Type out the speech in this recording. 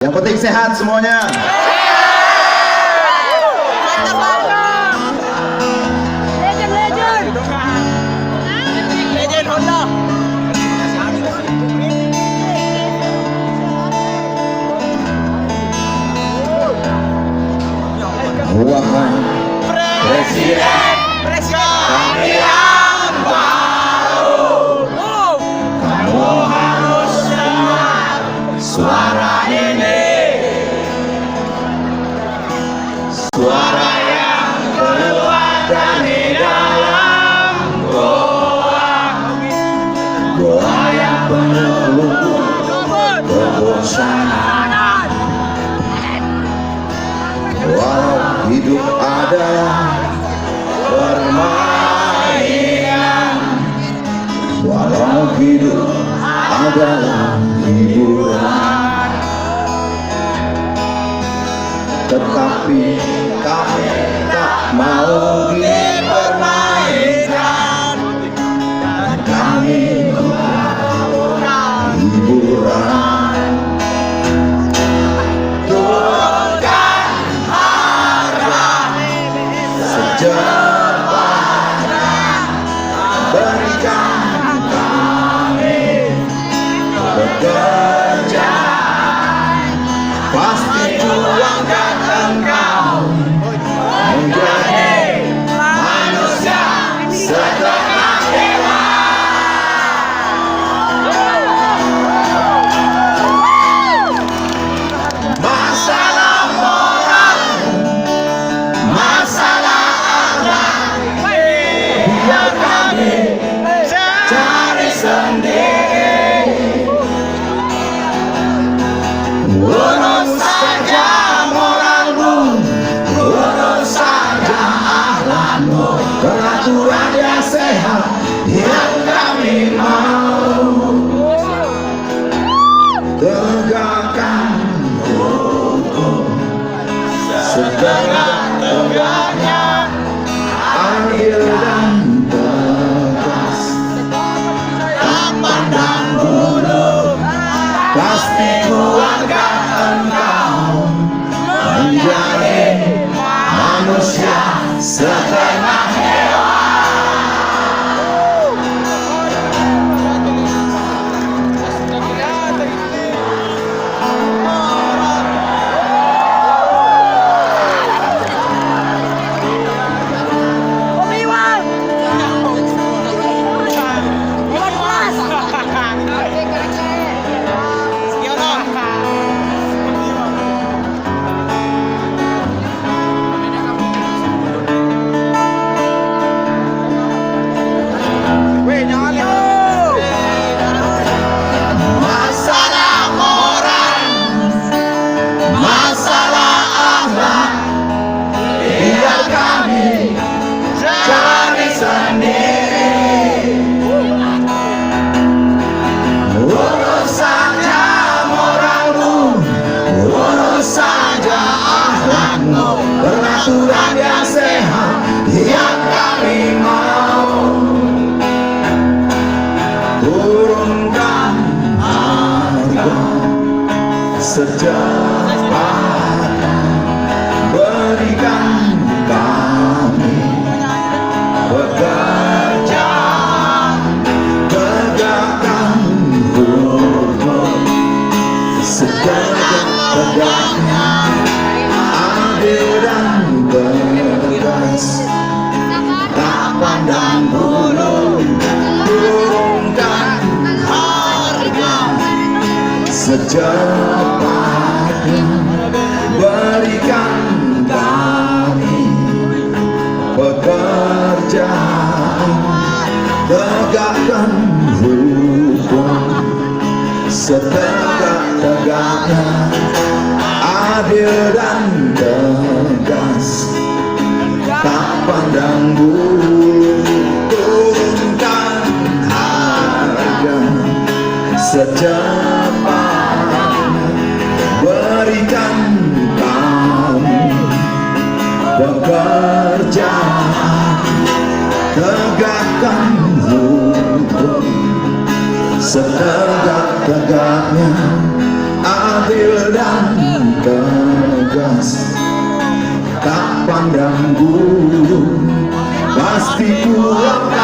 Yang penting sehat semuanya. Legend Honda. Wahai Presiden kami yang baru, kamu harus dengar suara ini, suara yang keluar dari dalam goa yang penuh kebosanan. Walau hidup adalah permainan, walau hidup adalah hiburan, tetapi kami tak mau dipermainkan. Kami mau hiburan. Secepatnya berikan kami pekerjaan, pasti tuangkan engkau menjadi manusia setengah dewa. Masalah moral, masalah biar kami cari sendiri. Urus saja moralmu, urus saja akhlakmu, peraturan yang sehat yang kami mau. Tegakkan hukum setegak-tegaknya, adil dan tegas, tak pandang bulu, pasti keluarga engkau menjadi manusia setengah hewan. Masalah moral, masalah akhlak, biar kami cari sendiri. Urus saja moralmu, urus saja akhlakmu, peraturan yang sehat yang kami mau. Turunkan harga secepatnya, berikan kami pekerjaan, tegakkan hukum setegak-tegaknya, adil dan tegas, tak pandang bulu. Turunkan harga secepatnya, berikan kami pekerjaan, tegakkan hukum setegak-tegaknya, adil dan tegas, tak pandang bulu. Turunkan harga secepatnya, berikan kami pekerjaan, tegakkan hukum setegak-tegaknya, adil dan tegas, tak pandang bulu, pasti ku akan